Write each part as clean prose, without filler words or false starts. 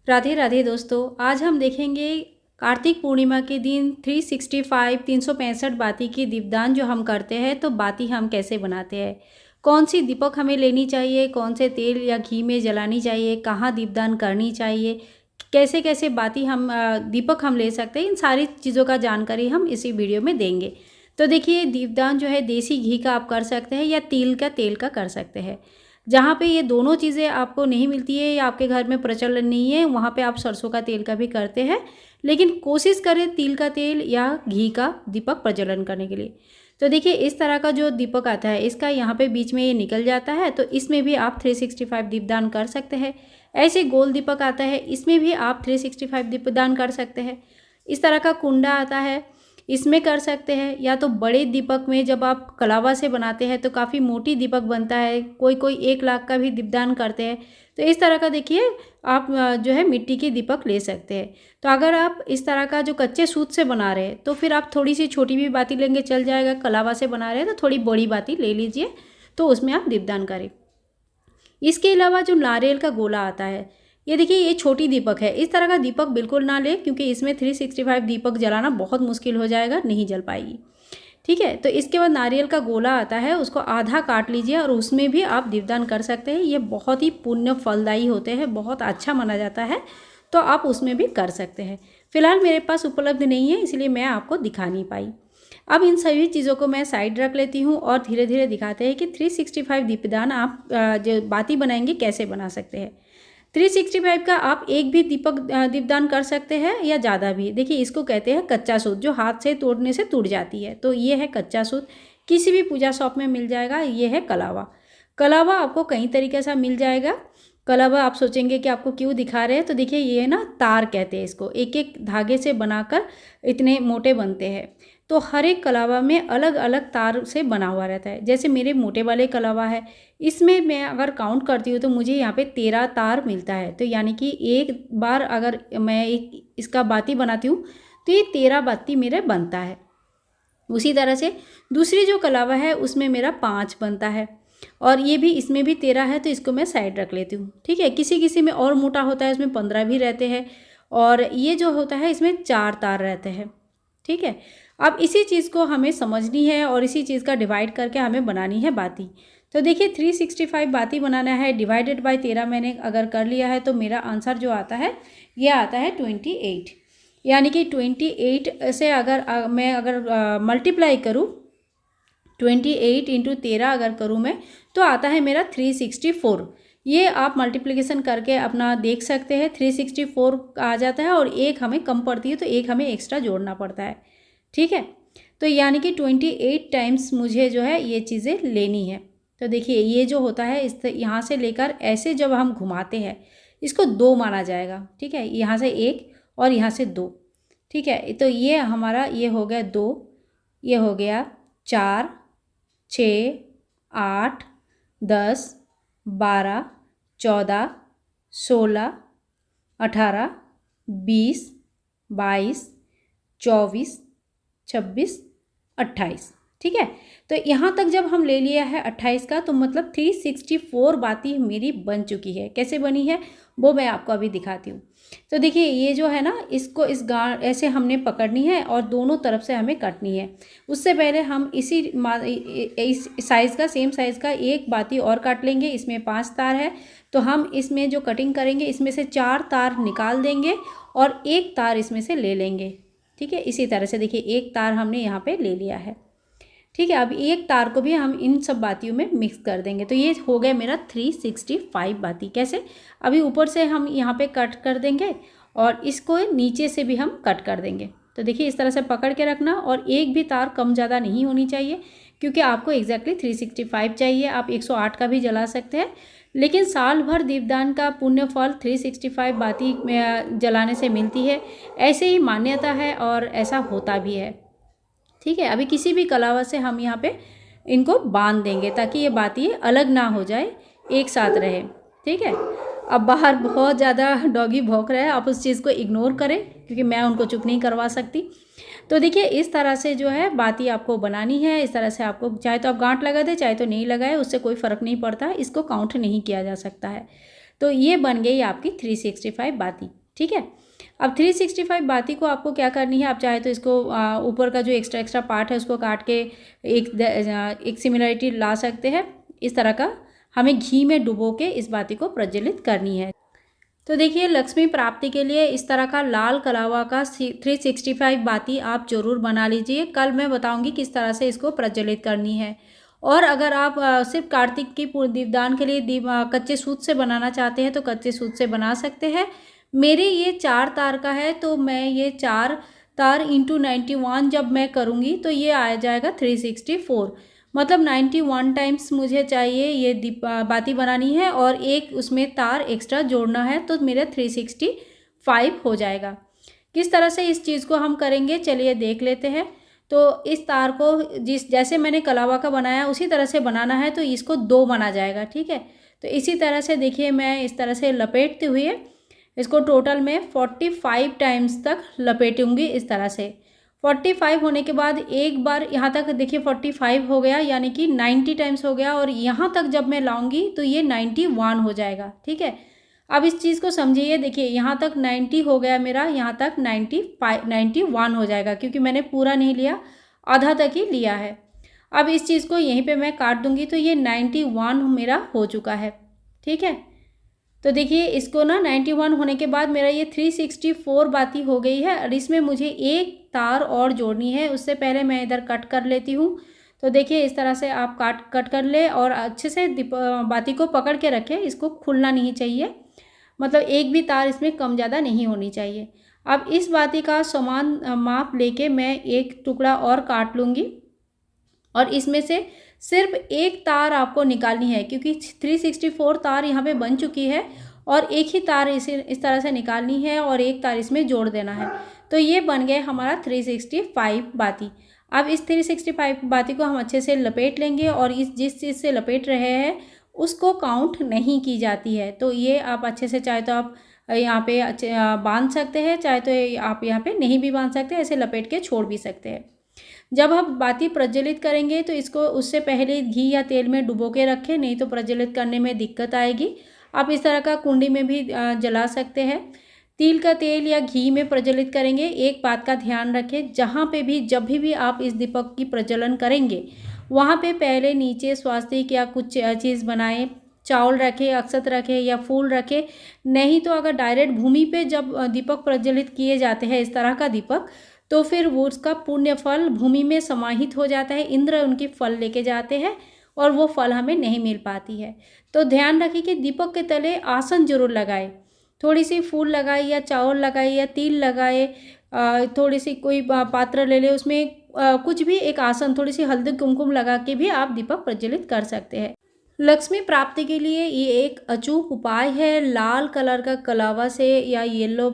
राधे राधे दोस्तों, आज हम देखेंगे कार्तिक पूर्णिमा के दिन 365 बाती की दीपदान जो हम करते हैं तो बाती हम कैसे बनाते हैं, कौन सी दीपक हमें लेनी चाहिए, कौन से तेल या घी में जलानी चाहिए, कहाँ दीपदान करनी चाहिए, कैसे कैसे बाती हम दीपक हम ले सकते हैं, इन सारी चीज़ों का जानकारी हम इसी वीडियो में देंगे। तो देखिए, दीपदान जो है देसी घी का आप कर सकते हैं या तिल का तेल का कर सकते हैं। जहाँ पे ये दोनों चीज़ें आपको नहीं मिलती है या आपके घर में प्रचलन नहीं है, वहाँ पे आप सरसों का तेल का भी करते हैं, लेकिन कोशिश करें तिल का तेल या घी का दीपक प्रज्वलन करने के लिए। तो देखिए, इस तरह का जो दीपक आता है, इसका यहाँ पे बीच में ये निकल जाता है, तो इसमें भी आप 365 दीपदान कर सकते हैं। ऐसे गोल दीपक आता है, इसमें भी आप 365 दीपदान कर सकते हैं। इस तरह का कुंडा आता है, इसमें कर सकते हैं। या तो बड़े दीपक में जब आप कलावा से बनाते हैं तो काफ़ी मोटी दीपक बनता है, कोई कोई 1 लाख का भी दीपदान करते हैं। तो इस तरह का देखिए आप जो है मिट्टी की दीपक ले सकते हैं। तो अगर आप इस तरह का जो कच्चे सूत से बना रहे हैं तो फिर आप थोड़ी सी छोटी भी बाती लेंगे चल जाएगा। कलावा से बना रहे हैं तो थोड़ी बड़ी बाती ले लीजिए, तो उसमें आप दीपदान करें। इसके अलावा जो नारियल का गोला आता है, ये देखिए ये छोटी दीपक है। इस तरह का दीपक बिल्कुल ना ले, क्योंकि इसमें 365 दीपक जलाना बहुत मुश्किल हो जाएगा, नहीं जल पाएगी। ठीक है, तो इसके बाद नारियल का गोला आता है, उसको आधा काट लीजिए और उसमें भी आप दीपदान कर सकते हैं। ये बहुत ही पुण्य फलदायी होते हैं, बहुत अच्छा माना जाता है, तो आप उसमें भी कर सकते हैं। फिलहाल मेरे पास उपलब्ध नहीं है, इसलिए मैं आपको दिखा नहीं पाई। अब इन सभी चीज़ों को मैं साइड रख लेती हूँ और धीरे धीरे दिखाते हैं कि 365 दीपदान आप जो बाती बनाएंगे कैसे बना सकते हैं। 365 का आप एक भी दीपदान कर सकते हैं या ज़्यादा भी। देखिए, इसको कहते हैं कच्चा सूत, जो हाथ से तोड़ने से टूट जाती है। तो ये है कच्चा सूत, किसी भी पूजा शॉप में मिल जाएगा। ये है कलावा। कलावा आपको कई तरीके से मिल जाएगा। कलावा आप सोचेंगे कि आपको क्यों दिखा रहे हैं, तो देखिए ये ना तार कहते हैं इसको, एक एक धागे से बनाकर इतने मोटे बनते हैं। तो हर एक कलावा में अलग अलग तार से बना हुआ रहता है। जैसे मेरे मोटे वाले कलावा है, इसमें मैं अगर काउंट करती हूँ तो मुझे यहाँ पे 13 तार मिलता है। तो यानी कि एक बार अगर मैं इसका बाती बनाती हूँ तो ये 13 बाती मेरे बनता है। उसी तरह से दूसरी जो कलावा है उसमें मेरा 5 बनता है, और ये भी इसमें भी 13 है, तो इसको मैं साइड रख लेती हूँ। ठीक है, किसी किसी में और मोटा होता है, उसमें 15 भी रहते हैं, और ये जो होता है इसमें 4 तार रहते हैं। ठीक है, अब इसी चीज़ को हमें समझनी है और इसी चीज़ का डिवाइड करके हमें बनानी है बाती। तो देखिए, 365 बाती बनाना है, डिवाइडेड बाय 13 मैंने अगर कर लिया है तो मेरा आंसर जो आता है ये आता है 28। यानी कि 28 से अगर मैं मल्टीप्लाई करूँ, 28 इंटू 13 अगर करूँ मैं, तो आता है मेरा 364। ये आप मल्टीप्लिकेशन करके अपना देख सकते हैं। 364 आ जाता है और एक हमें कम पड़ती है, तो एक हमें एक्स्ट्रा जोड़ना पड़ता है। ठीक है, तो यानी कि 28 टाइम्स मुझे जो है ये चीज़ें लेनी है। तो देखिए, ये जो होता है इस यहाँ से लेकर ऐसे जब हम घुमाते हैं, इसको 2 माना जाएगा। ठीक है, यहाँ से 1 और यहाँ से 2। ठीक है, तो ये हमारा ये हो गया 2, ये हो गया 4, 6, 8, 10, 12, 14, 16, 18, 20, 22, 24, 26, 28। ठीक है, तो यहाँ तक जब हम ले लिया है 28 का, तो मतलब 364 बाती मेरी बन चुकी है। कैसे बनी है वो मैं आपको अभी दिखाती हूँ। तो देखिए, ये जो है ना, इसको इस गांठ ऐसे हमने पकड़नी है और दोनों तरफ से हमें काटनी है। उससे पहले हम इस साइज़ का, सेम साइज़ का एक बाती और काट लेंगे। इसमें 5 तार है, तो हम इसमें जो कटिंग करेंगे इसमें से 4 तार निकाल देंगे और 1 तार इसमें से ले लेंगे। ठीक है, इसी तरह से देखिए 1 तार हमने यहाँ पे ले लिया है। ठीक है, अब 1 तार को भी हम इन सब बातियों में मिक्स कर देंगे, तो ये हो गया मेरा 365 बाती। कैसे, अभी ऊपर से हम यहाँ पे कट कर देंगे और इसको नीचे से भी हम कट कर देंगे। तो देखिए, इस तरह से पकड़ के रखना, और एक भी तार कम ज़्यादा नहीं होनी चाहिए, क्योंकि आपको एग्जैक्टली 365 चाहिए। आप 108 का भी जला सकते हैं, लेकिन साल भर दीपदान का पुण्य फल 365 बाती जलाने से मिलती है, ऐसे ही मान्यता है और ऐसा होता भी है। ठीक है, अभी किसी भी कलावा से हम यहाँ पे इनको बांध देंगे ताकि ये बाती अलग ना हो जाए, एक साथ रहे। ठीक है, अब बाहर बहुत ज़्यादा डॉगी भौंक रहा है, आप उस चीज़ को इग्नोर करें, क्योंकि मैं उनको चुप नहीं करवा सकती। तो देखिए, इस तरह से जो है बाती आपको बनानी है। इस तरह से आपको चाहे तो आप गांठ लगा दें, चाहे तो नहीं लगाए, उससे कोई फ़र्क नहीं पड़ता, इसको काउंट नहीं किया जा सकता है। तो ये बन गई आपकी 365 बाती। ठीक है। अब 365 बाती को आपको क्या करनी है, आप चाहे तो इसको ऊपर का जो एक्स्ट्रा पार्ट है उसको काट के एक सिमिलरिटी ला सकते हैं। इस तरह का हमें घी में डुबो के इस बाती को प्रज्वलित करनी है। तो देखिए, लक्ष्मी प्राप्ति के लिए इस तरह का लाल कलावा का 365 बाती आप जरूर बना लीजिए। कल मैं बताऊंगी किस तरह से इसको प्रज्वलित करनी है। और अगर आप सिर्फ कार्तिक की दीपदान के लिए कच्चे सूत से बनाना चाहते हैं तो कच्चे सूत से बना सकते हैं। मेरे ये 4 तार का है, तो मैं ये 4 तार इंटू 91 जब मैं करूँगी तो ये आ जाएगा 364। मतलब 91 टाइम्स मुझे चाहिए ये बाती बनानी है और एक उसमें तार एक्स्ट्रा जोड़ना है, तो मेरा 365 हो जाएगा। किस तरह से इस चीज़ को हम करेंगे चलिए देख लेते हैं। तो इस तार को जैसे मैंने कलावा का बनाया उसी तरह से बनाना है, तो इसको 2 बना जाएगा, ठीक है। तो इसी तरह से देखिए, मैं इस तरह से लपेटते हुए इसको टोटल में 45 टाइम्स तक लपेटूंगी। इस तरह से 45 होने के बाद एक बार यहाँ तक देखिए 45 हो गया, यानी कि 90 टाइम्स हो गया। और यहाँ तक जब मैं लाऊंगी तो ये 91 हो जाएगा, ठीक है। अब इस चीज़ को समझिए, देखिए यहाँ तक 90 हो गया मेरा, यहाँ तक 91 हो जाएगा, क्योंकि मैंने पूरा नहीं लिया, आधा तक ही लिया है। अब इस चीज़ को यहीं पे मैं काट दूंगी तो ये 91 मेरा हो चुका है, ठीक है। तो देखिए, इसको ना 91 होने के बाद मेरा ये 364 बाती हो गई है। और इसमें मुझे एक तार और जोड़नी है। उससे पहले मैं इधर कट कर लेती हूँ। तो देखिए, इस तरह से आप कट कर ले और अच्छे से बाती को पकड़ के रखें, इसको खुलना नहीं चाहिए। मतलब एक भी तार इसमें कम ज़्यादा नहीं होनी चाहिए। अब इस बाती का समान माप लेके मैं एक टुकड़ा और काट लूँगी और इसमें से सिर्फ एक तार आपको निकालनी है, क्योंकि 364 तार यहाँ पे बन चुकी है और एक ही तार इस तरह से निकालनी है और एक तार इसमें जोड़ देना है। तो ये बन गया हमारा 365 बाती। अब इस 365 बाती को हम अच्छे से लपेट लेंगे और जिस चीज़ से लपेट रहे हैं उसको काउंट नहीं की जाती है। तो ये आप अच्छे से चाहे तो आप यहाँ पे बांध सकते हैं, चाहे तो आप यहाँ पे नहीं भी बांध सकते, ऐसे लपेट के छोड़ भी सकते हैं। जब हम बाती प्रज्वलित करेंगे तो इसको उससे पहले घी या तेल में डुबो के रखें, नहीं तो प्रज्वलित करने में दिक्कत आएगी। आप इस तरह का कुंडी में भी जला सकते हैं। तिल का तेल या घी में प्रज्वलित करेंगे। एक बात का ध्यान रखें, जहाँ पे भी जब भी आप इस दीपक की प्रज्वलन करेंगे वहाँ पे पहले नीचे स्वास्तिक या कुछ चीज़ बनाएं, चावल रखें, अक्षत रखें या फूल रखें। नहीं तो अगर डायरेक्ट भूमि पे जब दीपक प्रज्वलित किए जाते हैं इस तरह का दीपक, तो फिर वो उसका पुण्य फल भूमि में समाहित हो जाता है। इंद्र उनकी फल लेके जाते हैं और वो फल हमें नहीं मिल पाती है। तो ध्यान रखें कि दीपक के तले आसन जरूर लगाए, थोड़ी सी फूल लगाए या चावल लगाए या तिल लगाए, थोड़ी सी कोई पात्र ले ले, उसमें कुछ भी एक आसन, थोड़ी सी हल्दी कुमकुम लगा के भी आप दीपक प्रज्वलित कर सकते हैं। लक्ष्मी प्राप्ति के लिए ये एक अचूक उपाय है। लाल कलर का कलावा से या येलो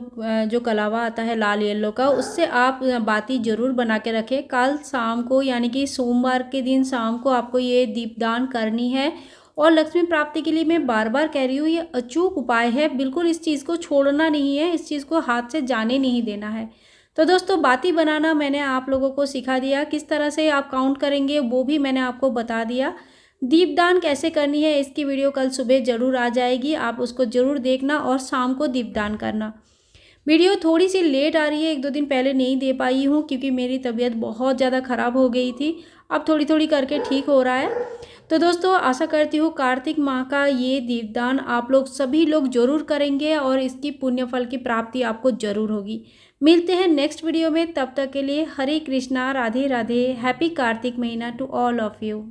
जो कलावा आता है लाल येलो का, उससे आप बाती जरूर बना के रखें। कल शाम को यानी कि सोमवार के दिन शाम को आपको ये दीपदान करनी है। और लक्ष्मी प्राप्ति के लिए मैं बार बार कह रही हूँ, ये अचूक उपाय है, बिल्कुल इस चीज़ को छोड़ना नहीं है, इस चीज़ को हाथ से जाने नहीं देना है। तो दोस्तों, बाती बनाना मैंने आप लोगों को सिखा दिया, किस तरह से आप काउंट करेंगे वो भी मैंने आपको बता दिया। दीपदान कैसे करनी है इसकी वीडियो कल सुबह ज़रूर आ जाएगी, आप उसको ज़रूर देखना और शाम को दीपदान करना। वीडियो थोड़ी सी लेट आ रही है, 1-2 दिन पहले नहीं दे पाई हूँ क्योंकि मेरी तबीयत बहुत ज़्यादा ख़राब हो गई थी। अब थोड़ी थोड़ी करके ठीक हो रहा है। तो दोस्तों, आशा करती हूँ कार्तिक माह का ये दीपदान आप लोग सभी लोग ज़रूर करेंगे और इसकी पुण्य फल की प्राप्ति आपको ज़रूर होगी। मिलते हैं नेक्स्ट वीडियो में, तब तक के लिए हरे कृष्णा, राधे राधे, हैप्पी कार्तिक महीना टू ऑल ऑफ यू।